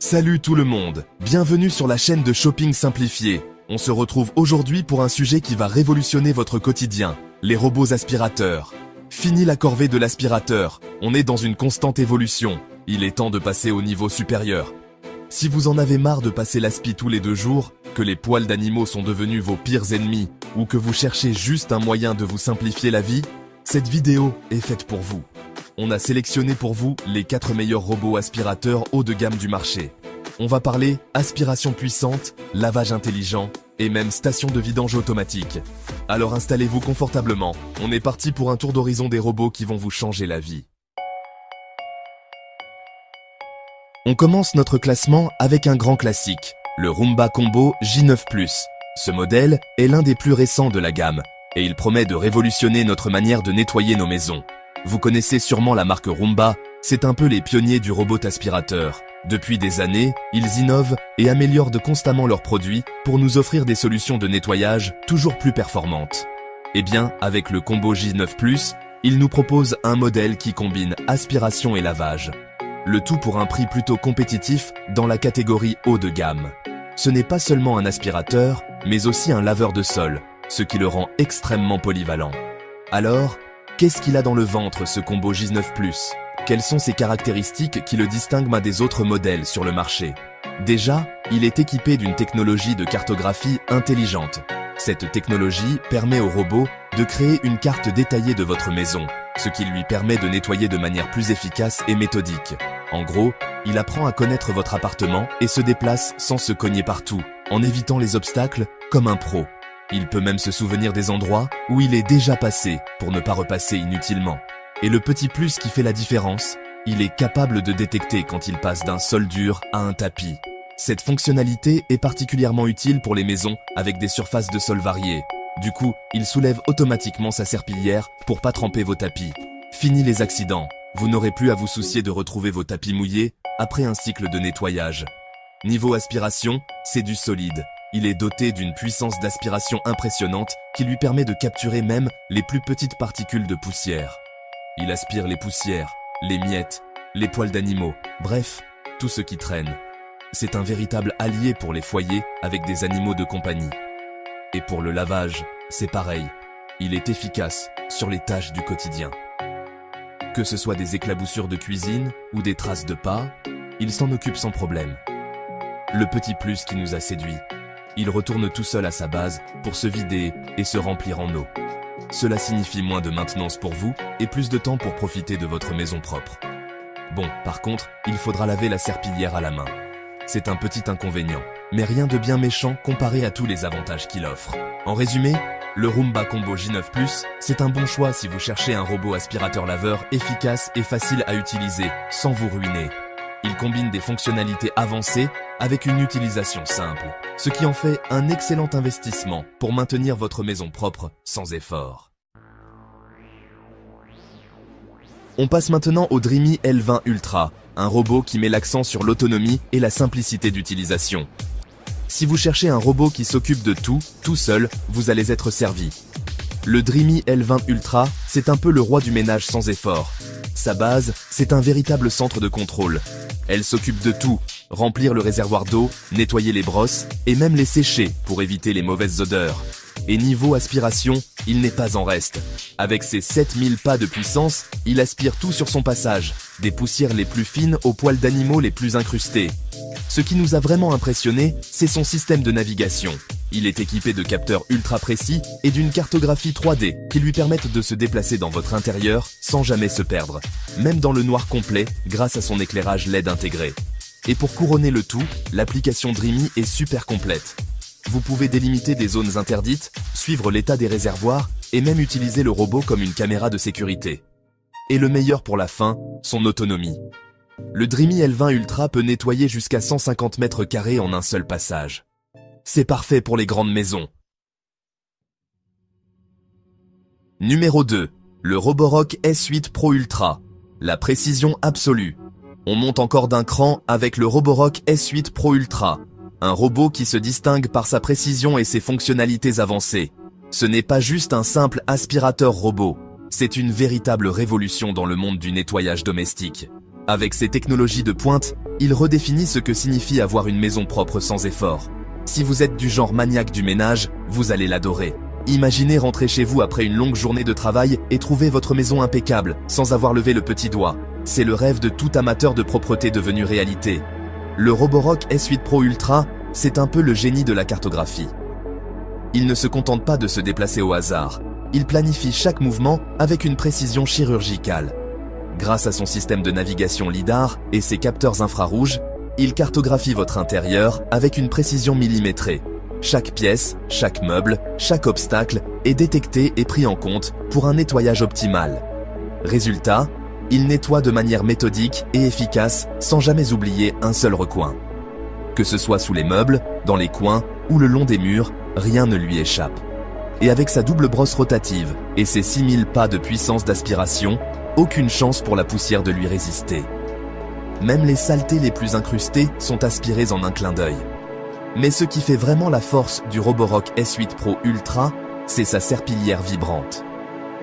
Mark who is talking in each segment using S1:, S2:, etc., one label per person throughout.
S1: Salut tout le monde, bienvenue sur la chaîne de Shopping Simplifié. On se retrouve aujourd'hui pour un sujet qui va révolutionner votre quotidien, les robots aspirateurs. Fini la corvée de l'aspirateur, on est dans une constante évolution. Il est temps de passer au niveau supérieur. Si vous en avez marre de passer l'aspi tous les 2 jours, que les poils d'animaux sont devenus vos pires ennemis, ou que vous cherchez juste un moyen de vous simplifier la vie, cette vidéo est faite pour vous. On a sélectionné pour vous les 4 meilleurs robots aspirateurs haut de gamme du marché. On va parler aspiration puissante, lavage intelligent et même station de vidange automatique. Alors installez-vous confortablement, on est parti pour un tour d'horizon des robots qui vont vous changer la vie. On commence notre classement avec un grand classique, le Roomba Combo J9+. Ce modèle est l'un des plus récents de la gamme et il promet de révolutionner notre manière de nettoyer nos maisons. Vous connaissez sûrement la marque Roomba, c'est un peu les pionniers du robot aspirateur. Depuis des années, ils innovent et améliorent constamment leurs produits pour nous offrir des solutions de nettoyage toujours plus performantes. Eh bien, avec le Combo J9+, ils nous proposent un modèle qui combine aspiration et lavage. Le tout pour un prix plutôt compétitif dans la catégorie haut de gamme. Ce n'est pas seulement un aspirateur, mais aussi un laveur de sol, ce qui le rend extrêmement polyvalent. Alors, qu'est-ce qu'il a dans le ventre ce Combo J9+? Quelles sont ses caractéristiques qui le distinguent des autres modèles sur le marché? Déjà, il est équipé d'une technologie de cartographie intelligente. Cette technologie permet au robot de créer une carte détaillée de votre maison, ce qui lui permet de nettoyer de manière plus efficace et méthodique. En gros, il apprend à connaître votre appartement et se déplace sans se cogner partout, en évitant les obstacles comme un pro. Il peut même se souvenir des endroits où il est déjà passé pour ne pas repasser inutilement. Et le petit plus qui fait la différence, il est capable de détecter quand il passe d'un sol dur à un tapis. Cette fonctionnalité est particulièrement utile pour les maisons avec des surfaces de sol variées. Du coup, il soulève automatiquement sa serpillière pour pas tremper vos tapis. Fini les accidents, vous n'aurez plus à vous soucier de retrouver vos tapis mouillés après un cycle de nettoyage. Niveau aspiration, c'est du solide. Il est doté d'une puissance d'aspiration impressionnante qui lui permet de capturer même les plus petites particules de poussière. Il aspire les poussières, les miettes, les poils d'animaux, bref, tout ce qui traîne. C'est un véritable allié pour les foyers avec des animaux de compagnie. Et pour le lavage, c'est pareil. Il est efficace sur les tâches du quotidien. Que ce soit des éclaboussures de cuisine ou des traces de pas, il s'en occupe sans problème. Le petit plus qui nous a séduits. Il retourne tout seul à sa base pour se vider et se remplir en eau. Cela signifie moins de maintenance pour vous et plus de temps pour profiter de votre maison propre. Bon, par contre, il faudra laver la serpillière à la main. C'est un petit inconvénient, mais rien de bien méchant comparé à tous les avantages qu'il offre. En résumé, le Roomba Combo J9+, c'est un bon choix si vous cherchez un robot aspirateur-laveur efficace et facile à utiliser, sans vous ruiner. Il combine des fonctionnalités avancées avec une utilisation simple, ce qui en fait un excellent investissement pour maintenir votre maison propre sans effort. On passe maintenant au Dreamy L20 Ultra, un robot qui met l'accent sur l'autonomie et la simplicité d'utilisation. Si vous cherchez un robot qui s'occupe de tout seul, vous allez être servi. Le Dreamy L20 Ultra, c'est un peu le roi du ménage sans effort. Sa base, c'est un véritable centre de contrôle. Elle s'occupe de tout, remplir le réservoir d'eau, nettoyer les brosses et même les sécher pour éviter les mauvaises odeurs. Et niveau aspiration, il n'est pas en reste. Avec ses 7000 pas de puissance, il aspire tout sur son passage, des poussières les plus fines aux poils d'animaux les plus incrustés. Ce qui nous a vraiment impressionné, c'est son système de navigation. Il est équipé de capteurs ultra précis et d'une cartographie 3D qui lui permettent de se déplacer dans votre intérieur sans jamais se perdre, même dans le noir complet grâce à son éclairage LED intégré. Et pour couronner le tout, l'application Dreamy est super complète. Vous pouvez délimiter des zones interdites, suivre l'état des réservoirs et même utiliser le robot comme une caméra de sécurité. Et le meilleur pour la fin, son autonomie. Le Dreamy L20 Ultra peut nettoyer jusqu'à 150 mètres carrés en un seul passage. C'est parfait pour les grandes maisons. Numéro 2. Le Roborock S8 Pro Ultra. La précision absolue. On monte encore d'un cran avec le Roborock S8 Pro Ultra. Un robot qui se distingue par sa précision et ses fonctionnalités avancées. Ce n'est pas juste un simple aspirateur robot. C'est une véritable révolution dans le monde du nettoyage domestique. Avec ses technologies de pointe, il redéfinit ce que signifie avoir une maison propre sans effort. Si vous êtes du genre maniaque du ménage, vous allez l'adorer. Imaginez rentrer chez vous après une longue journée de travail et trouver votre maison impeccable, sans avoir levé le petit doigt. C'est le rêve de tout amateur de propreté devenu réalité. Le Roborock S8 Pro Ultra, c'est un peu le génie de la cartographie. Il ne se contente pas de se déplacer au hasard. Il planifie chaque mouvement avec une précision chirurgicale. Grâce à son système de navigation LiDAR et ses capteurs infrarouges, il cartographie votre intérieur avec une précision millimétrée. Chaque pièce, chaque meuble, chaque obstacle est détecté et pris en compte pour un nettoyage optimal. Résultat, il nettoie de manière méthodique et efficace sans jamais oublier un seul recoin. Que ce soit sous les meubles, dans les coins ou le long des murs, rien ne lui échappe. Et avec sa double brosse rotative et ses 6000 pas de puissance d'aspiration, aucune chance pour la poussière de lui résister. Même les saletés les plus incrustées sont aspirées en un clin d'œil. Mais ce qui fait vraiment la force du Roborock S8 Pro Ultra, c'est sa serpillière vibrante.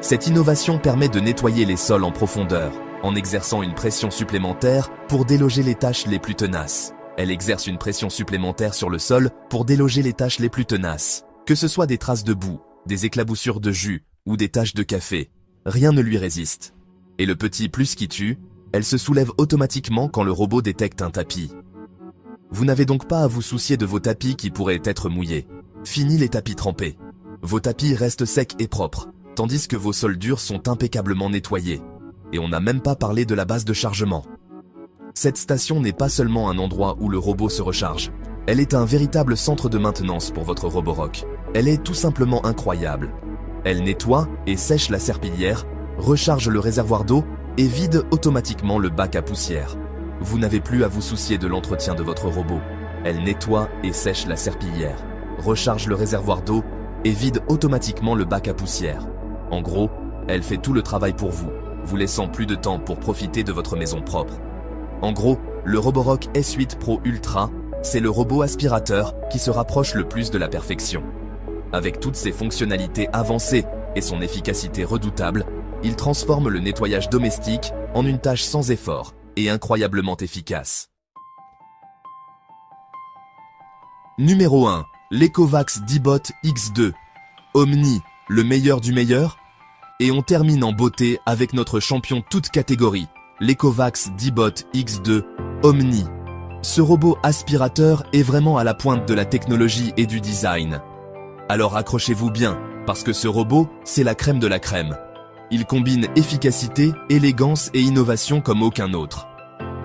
S1: Cette innovation permet de nettoyer les sols en profondeur, en exerçant une pression supplémentaire pour déloger les taches les plus tenaces. Elle exerce une pression supplémentaire sur le sol pour déloger les taches les plus tenaces. Que ce soit des traces de boue, des éclaboussures de jus ou des taches de café, rien ne lui résiste. Et le petit plus qui tue, elle se soulève automatiquement quand le robot détecte un tapis. Vous n'avez donc pas à vous soucier de vos tapis qui pourraient être mouillés. Fini les tapis trempés. Vos tapis restent secs et propres, tandis que vos sols durs sont impeccablement nettoyés. Et on n'a même pas parlé de la base de chargement. Cette station n'est pas seulement un endroit où le robot se recharge. Elle est un véritable centre de maintenance pour votre Roborock. Elle est tout simplement incroyable. Elle nettoie et sèche la serpillière, recharge le réservoir d'eau et vide automatiquement le bac à poussière. Vous n'avez plus à vous soucier de l'entretien de votre robot. Elle nettoie et sèche la serpillière, recharge le réservoir d'eau et vide automatiquement le bac à poussière. En gros, elle fait tout le travail pour vous, vous laissant plus de temps pour profiter de votre maison propre. En gros, le Roborock S8 Pro Ultra, c'est le robot aspirateur qui se rapproche le plus de la perfection. Avec toutes ses fonctionnalités avancées et son efficacité redoutable, il transforme le nettoyage domestique en une tâche sans effort et incroyablement efficace. Numéro 1. L'Ecovacs D-Bot X2. Omni, le meilleur du meilleur? Et on termine en beauté avec notre champion toute catégorie, l'Ecovacs D-Bot X2 Omni. Ce robot aspirateur est vraiment à la pointe de la technologie et du design. Alors accrochez-vous bien, parce que ce robot, c'est la crème de la crème. Il combine efficacité, élégance et innovation comme aucun autre.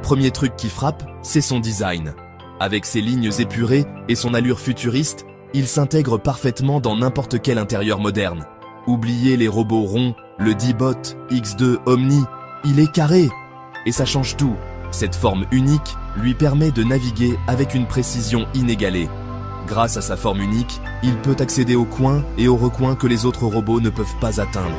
S1: Premier truc qui frappe, c'est son design. Avec ses lignes épurées et son allure futuriste, il s'intègre parfaitement dans n'importe quel intérieur moderne. Oubliez les robots ronds, le D-Bot X2 Omni, il est carré. Et ça change tout. Cette forme unique lui permet de naviguer avec une précision inégalée. Grâce à sa forme unique, il peut accéder aux coins et aux recoins que les autres robots ne peuvent pas atteindre.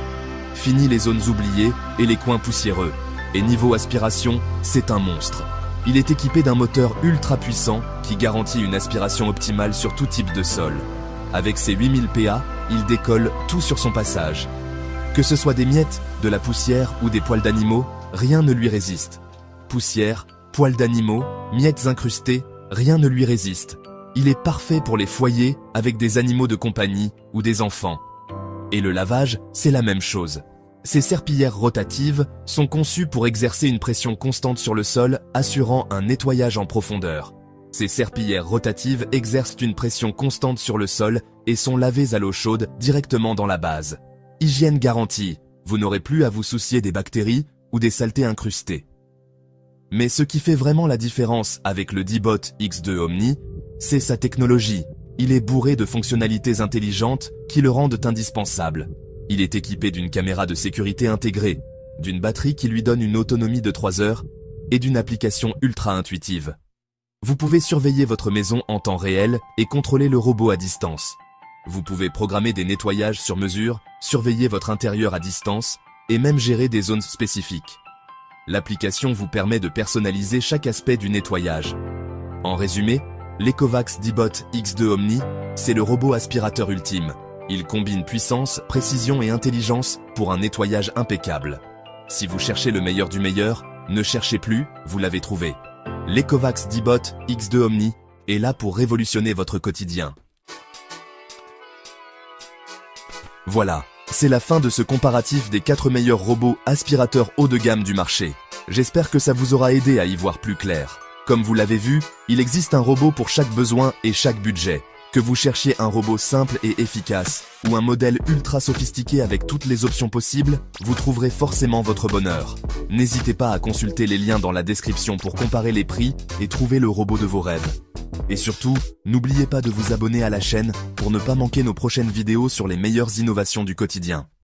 S1: Fini les zones oubliées et les coins poussiéreux. Et niveau aspiration, c'est un monstre. Il est équipé d'un moteur ultra puissant qui garantit une aspiration optimale sur tout type de sol. Avec ses 8000 PA, il décolle tout sur son passage. Que ce soit des miettes, de la poussière ou des poils d'animaux, rien ne lui résiste. Poussière, poils d'animaux, miettes incrustées, rien ne lui résiste. Il est parfait pour les foyers avec des animaux de compagnie ou des enfants. Et le lavage, c'est la même chose. Ces serpillières rotatives sont conçues pour exercer une pression constante sur le sol, assurant un nettoyage en profondeur. Ces serpillières rotatives exercent une pression constante sur le sol et sont lavées à l'eau chaude directement dans la base. Hygiène garantie, vous n'aurez plus à vous soucier des bactéries ou des saletés incrustées. Mais ce qui fait vraiment la différence avec le D-Bot X2 Omni, c'est sa technologie. Il est bourré de fonctionnalités intelligentes qui le rendent indispensable. Il est équipé d'une caméra de sécurité intégrée, d'une batterie qui lui donne une autonomie de 3 heures et d'une application ultra intuitive. Vous pouvez surveiller votre maison en temps réel et contrôler le robot à distance. Vous pouvez programmer des nettoyages sur mesure, surveiller votre intérieur à distance et même gérer des zones spécifiques. L'application vous permet de personnaliser chaque aspect du nettoyage. En résumé, l'Ecovacs D-Bot X2 Omni, c'est le robot aspirateur ultime. Il combine puissance, précision et intelligence pour un nettoyage impeccable. Si vous cherchez le meilleur du meilleur, Ne cherchez plus, vous l'avez trouvé. L'Ecovacs D-Bot X2 Omni est là pour révolutionner votre quotidien. Voilà, c'est la fin de ce comparatif des 4 meilleurs robots aspirateurs haut de gamme du marché. J'espère que ça vous aura aidé à y voir plus clair. Comme vous l'avez vu, il existe un robot pour chaque besoin et chaque budget. Que vous cherchiez un robot simple et efficace, ou un modèle ultra sophistiqué avec toutes les options possibles, vous trouverez forcément votre bonheur. N'hésitez pas à consulter les liens dans la description pour comparer les prix et trouver le robot de vos rêves. Et surtout, n'oubliez pas de vous abonner à la chaîne pour ne pas manquer nos prochaines vidéos sur les meilleures innovations du quotidien.